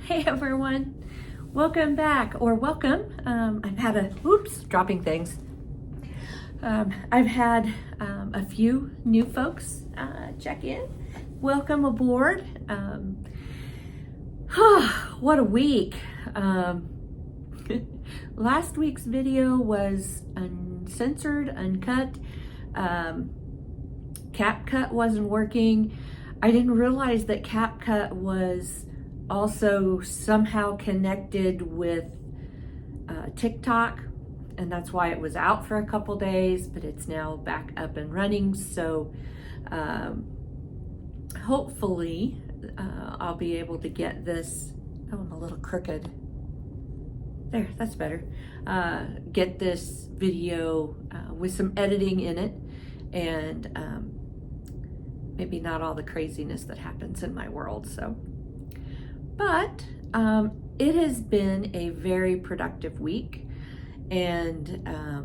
Hey everyone, welcome back, or welcome. I've had dropping things. I've had a few new folks check in. Welcome aboard. What a week. Last week's video was uncensored, uncut. CapCut wasn't working. I didn't realize that CapCut was also somehow connected with TikTok, and that's why it was out for a couple days, but it's now back up and running. So hopefully I'll be able to get this. Oh, I'm a little crooked. There, that's better. Get this video with some editing in it, and maybe not all the craziness that happens in my world. So, but it has been a very productive week, and I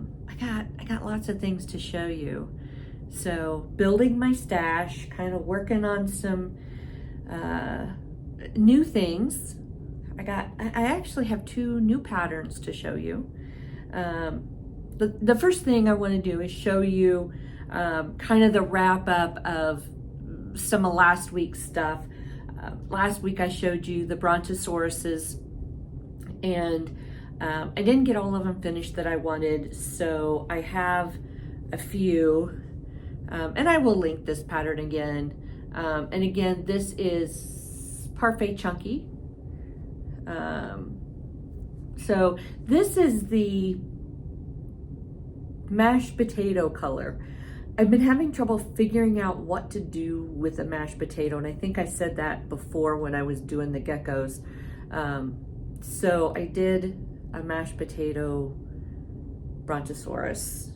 got lots of things to show you. So, building my stash, kind of working on some new things. I actually have 2 new patterns to show you. The first thing I want to do is show you kind of the wrap up of some of last week's stuff. Last week I showed you the brontosauruses, and I didn't get all of them finished that I wanted, so I have a few, and I will link this pattern again. And again, this is Parfait Chunky. So this is the mashed potato color. I've been having trouble figuring out what to do with a mashed potato, and I think I said that before when I was doing the geckos. So I did a mashed potato brontosaurus,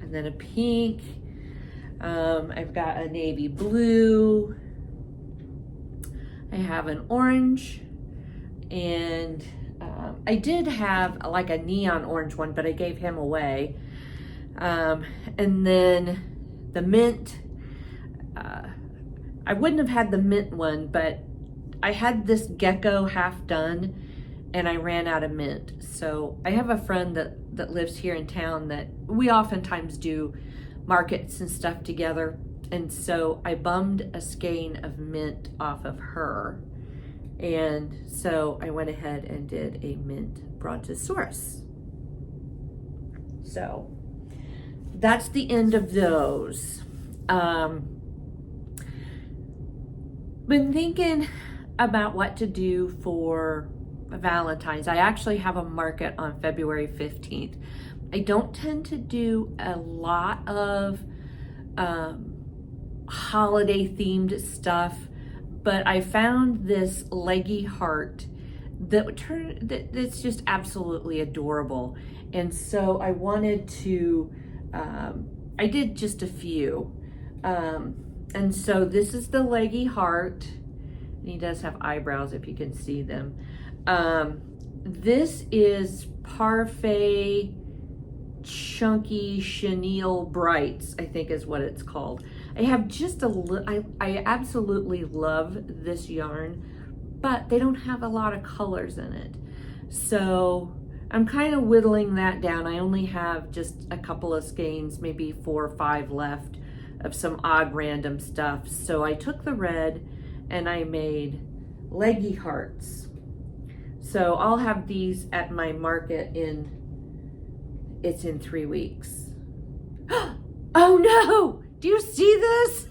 and then a pink. I've got a navy blue. I have an orange, and I did have like a neon orange one, but I gave him away. And then the mint, I wouldn't have had the mint one, but I had this gecko half done and I ran out of mint. So I have a friend that lives here in town that we oftentimes do markets and stuff together. And so I bummed a skein of mint off of her. And so I went ahead and did a mint brontosaurus. So that's the end of those. Been thinking about what to do for Valentines. I actually have a market on February 15th. I don't tend to do a lot of holiday themed stuff, but I found this Leggy Heart that's just absolutely adorable. And so I wanted to, I did just a few. And so this is the Leggy Heart. And he does have eyebrows if you can see them. This is Parfait Chunky Chenille Brights, I think is what it's called. I have just I absolutely love this yarn, but they don't have a lot of colors in it. So I'm kind of whittling that down. I only have just a couple of skeins, maybe 4 or 5 left of some odd random stuff. So I took the red and I made Leggy Hearts. So I'll have these at my market it's in 3 weeks. Oh no! Do you see this?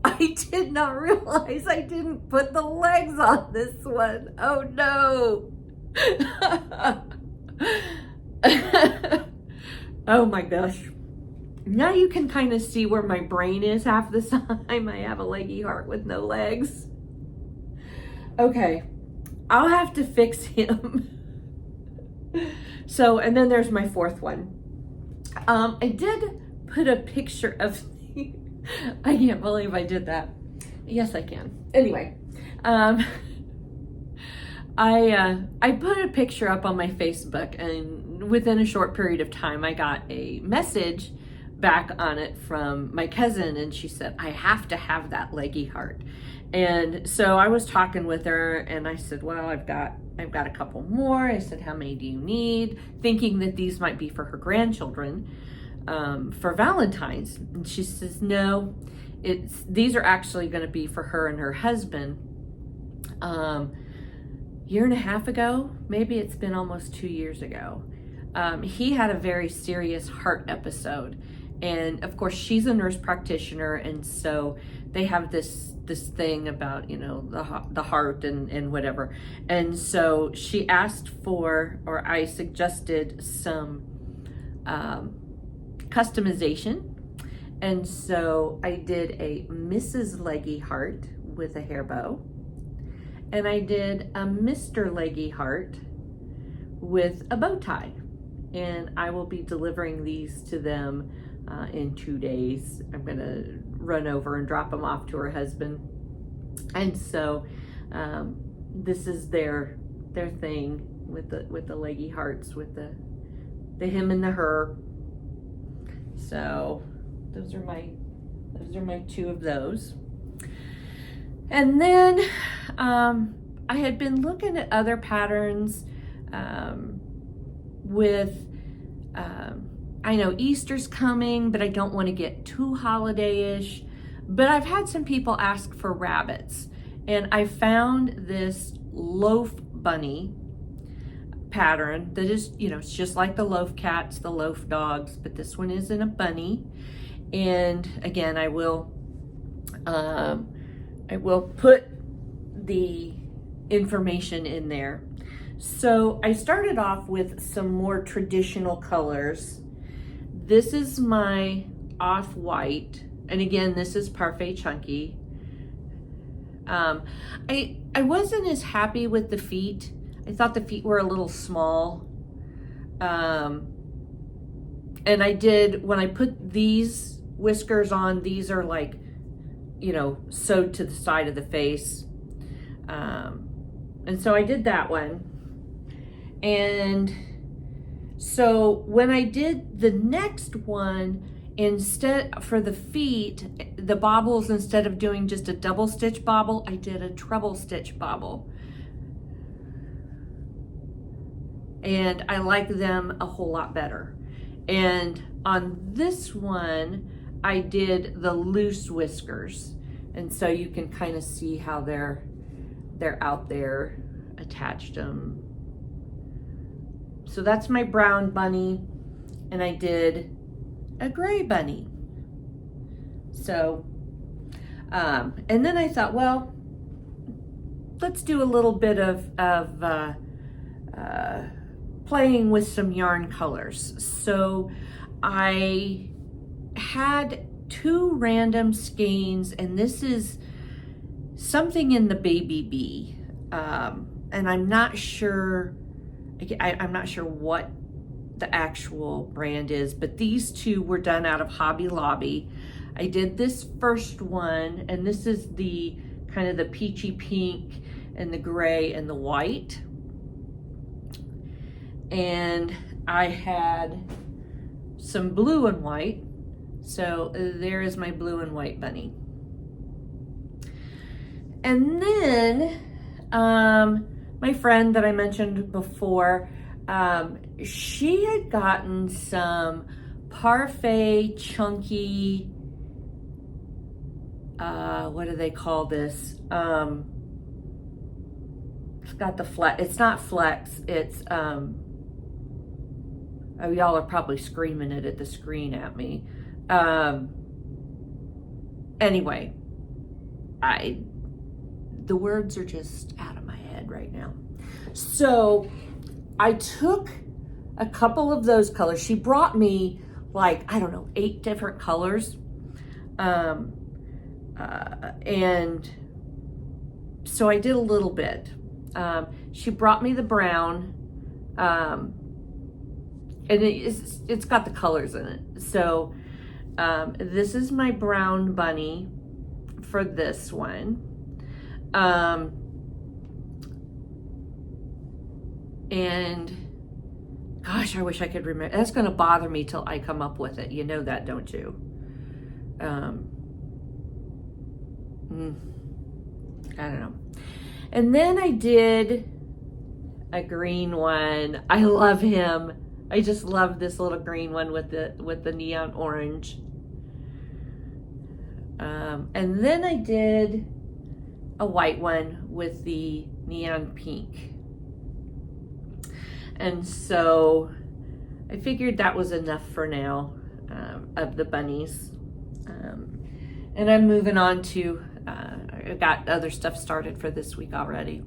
I did not realize I didn't put the legs on this one. Oh no. Oh my gosh. Now you can kind of see where my brain is half the time. I have a Leggy Heart with no legs. Okay, I'll have to fix him. So, and then there's my 4th one. I did put a picture of, I can't believe I did that. Yes, I can. Anyway, I put a picture up on my Facebook, and within a short period of time, I got a message back on it from my cousin, and she said, I have to have that leggy heart. And so I was talking with her, and I said, well, I've got a couple more. I said, how many do you need? Thinking that these might be for her grandchildren for Valentines. And she says, no, these are actually going to be for her and her husband. Year and a half ago, maybe it's been almost 2 years ago, he had a very serious heart episode. And of course, she's a nurse practitioner, and so they have this thing about, you know, the heart and whatever. And so she asked for, or I suggested some customization. And so I did a Mrs. Leggy heart with a hair bow. And I did a Mr. Leggy heart with a bow tie. And I will be delivering these to them in 2 days. I'm gonna run over and drop them off to her husband. And so this is their thing with the leggy hearts, with the him and the her. So those are my two of those. And then I had been looking at other patterns with I know Easter's coming, but I don't want to get too holiday-ish. But I've had some people ask for rabbits, and I found this loaf bunny pattern that is, you know, it's just like the loaf cats, the loaf dogs, but this one is in a bunny. And again, I will put the information in there. So I started off with some more traditional colors. This is my off-white, and again, this is Parfait Chunky. I wasn't as happy with the feet. I thought the feet were a little small. And I did, when I put these whiskers on, these are like, you know, sewed to the side of the face. And so I did that one. And so when I did the next one, instead, for the feet, the bobbles, instead of doing just a double stitch bobble, I did a treble stitch bobble. And I like them a whole lot better. And on this one, I did the loose whiskers. And so you can kind of see how they're out there, attached them. So that's my brown bunny, and I did a gray bunny. So, and then I thought, well, let's do a little bit of playing with some yarn colors. So I had 2 random skeins, and this is something in the Baby Bee, and I'm not sure what the actual brand is, but these 2 were done out of Hobby Lobby. I did this first one, and this is the kind of the peachy pink and the gray and the white. And I had some blue and white. So there is my blue and white bunny. And then my friend that I mentioned before, she had gotten some Parfait Chunky, what do they call this? It's got the flex, it's not flex, it's, oh, y'all are probably screaming it at the screen at me. Anyway, the words are just out of my head right now. So I took a couple of those colors. She brought me like, I don't know, 8 different colors. And so I did a little bit. She brought me the brown, and it's got the colors in it. So this is my brown bunny for this one. And gosh, I wish I could remember. That's going to bother me till I come up with it. You know that, don't you? I don't know. And then I did a green one. I love him. I just love this little green one with the neon orange. And then I did a white one with the neon pink. And so I figured that was enough for now of the bunnies. And I'm moving on to, I got other stuff started for this week already.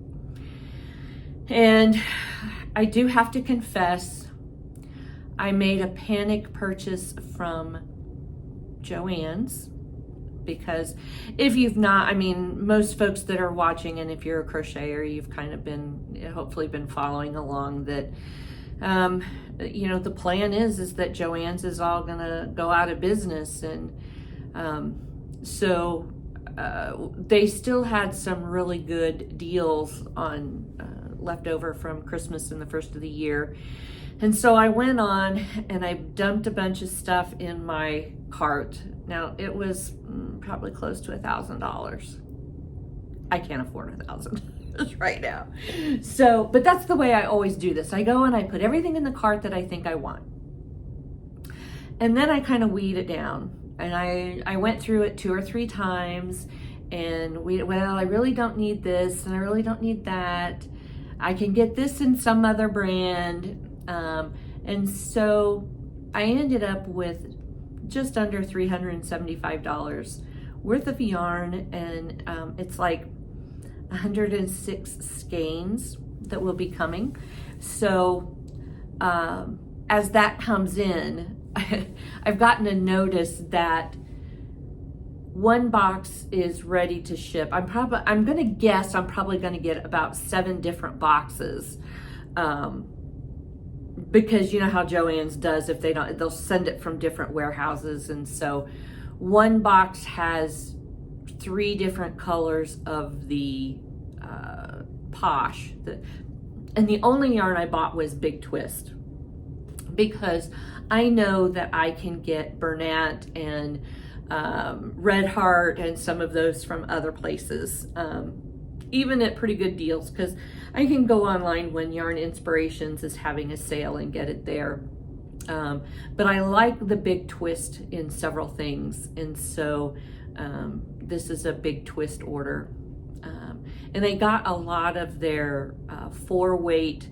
And I do have to confess, I made a panic purchase from Joann's, because if you've not, I mean, most folks that are watching, and if you're a crocheter, you've kind of been, hopefully been following along that, you know, the plan is that Joann's is all gonna go out of business. And so they still had some really good deals on left over from Christmas and the first of the year. And so I went on and I dumped a bunch of stuff in my cart. Now it was probably close to $1,000. I can't afford $1,000 right now. So, but that's the way I always do this. I go and I put everything in the cart that I think I want. And then I kind of weed it down. And I went through it 2 or 3 times and well, I really don't need this and I really don't need that. I can get this in some other brand. And so I ended up with just under $375 worth of yarn, and it's like 106 skeins that will be coming. So as that comes in, I've gotten a notice that one box is ready to ship. I'm gonna guess I'm probably gonna get about 7 different boxes. Because you know how Joann's does, if they don't, they'll send it from different warehouses. And so one box has 3 different colors of the Posh. And the only yarn I bought was Big Twist, because I know that I can get Bernat and Red Heart and some of those from other places, even at pretty good deals, because I can go online when Yarn Inspirations is having a sale and get it there. But I like the Big Twist in several things, and so this is a Big Twist order. And they got a lot of their 4-weight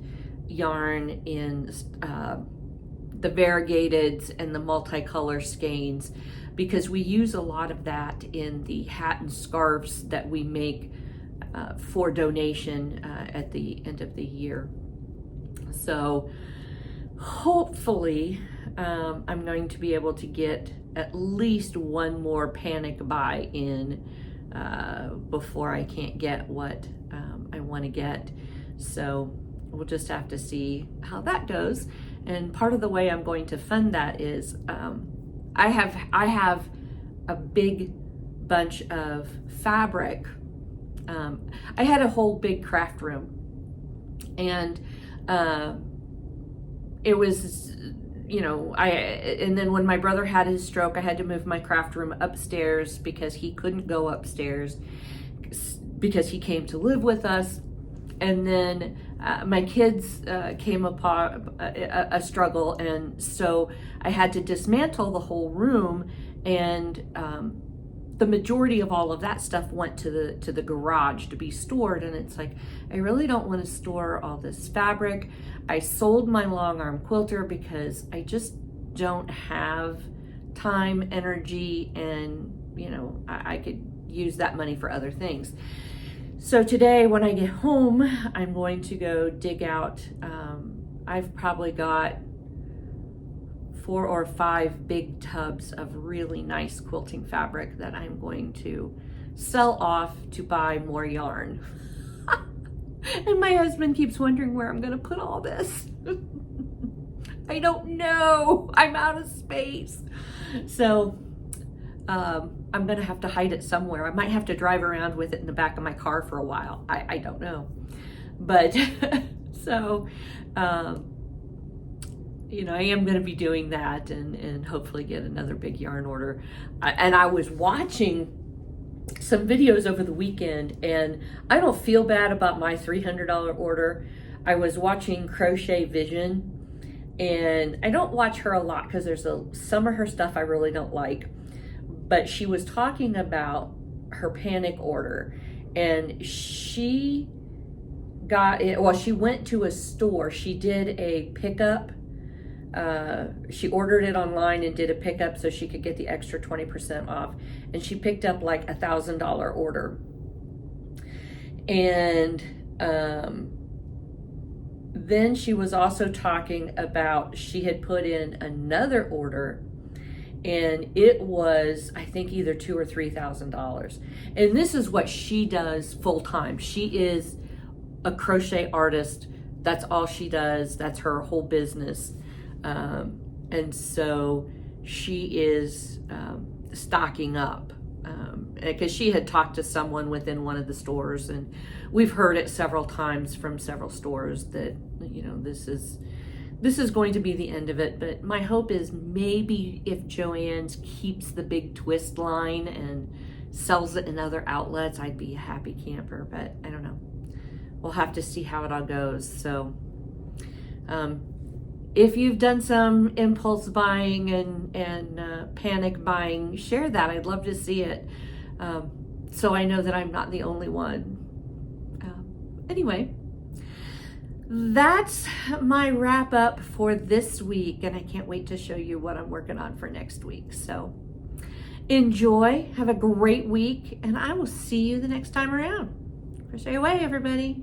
yarn in the variegateds and the multicolor skeins, because we use a lot of that in the hat and scarves that we make for donation at the end of the year. So hopefully I'm going to be able to get at least one more panic buy in before I can't get what I want to get. So we'll just have to see how that goes. And part of the way I'm going to fund that is I have a big bunch of fabric. I had a whole big craft room, and it was, you know, and then when my brother had his stroke, I had to move my craft room upstairs because he couldn't go upstairs because he came to live with us. And then my kids came upon a struggle, and so I had to dismantle the whole room, and the majority of all of that stuff went to the garage to be stored. And it's like, I really don't want to store all this fabric. I sold my long arm quilter because I just don't have time, energy, and you know, I could use that money for other things. So today when I get home, I'm going to go dig out, I've probably got 4 or 5 big tubs of really nice quilting fabric that I'm going to sell off to buy more yarn. And my husband keeps wondering where I'm going to put all this. I don't know. I'm out of space. So I'm going to have to hide it somewhere. I might have to drive around with it in the back of my car for a while. I don't know. But So, you know, I am going to be doing that and hopefully get another big yarn order. And I was watching some videos over the weekend, and I don't feel bad about my $300 order. I was watching Crochet Vision, and I don't watch her a lot because there's some of her stuff I really don't like, but she was talking about her panic order, and she got it. Well, she went to a store. She did a pickup. She ordered it online and did a pickup so she could get the extra 20% off. And she picked up like $1,000 order. And then she was also talking about she had put in another order, and it was, I think, either $2,000 or $3,000. And this is what she does full time. She is a crochet artist. That's all she does. That's her whole business. And so she is stocking up because she had talked to someone within one of the stores, and we've heard it several times from several stores that, you know, this is going to be the end of it. But my hope is maybe if Joann's keeps the big twist line and sells it in other outlets, I'd be a happy camper, but I don't know. We'll have to see how it all goes. So, if you've done some impulse buying and panic buying, share that. I'd love to see it. So I know that I'm not the only one. Anyway, that's my wrap up for this week, and I can't wait to show you what I'm working on for next week. So enjoy, have a great week, and I will see you the next time around. Crochet away, everybody.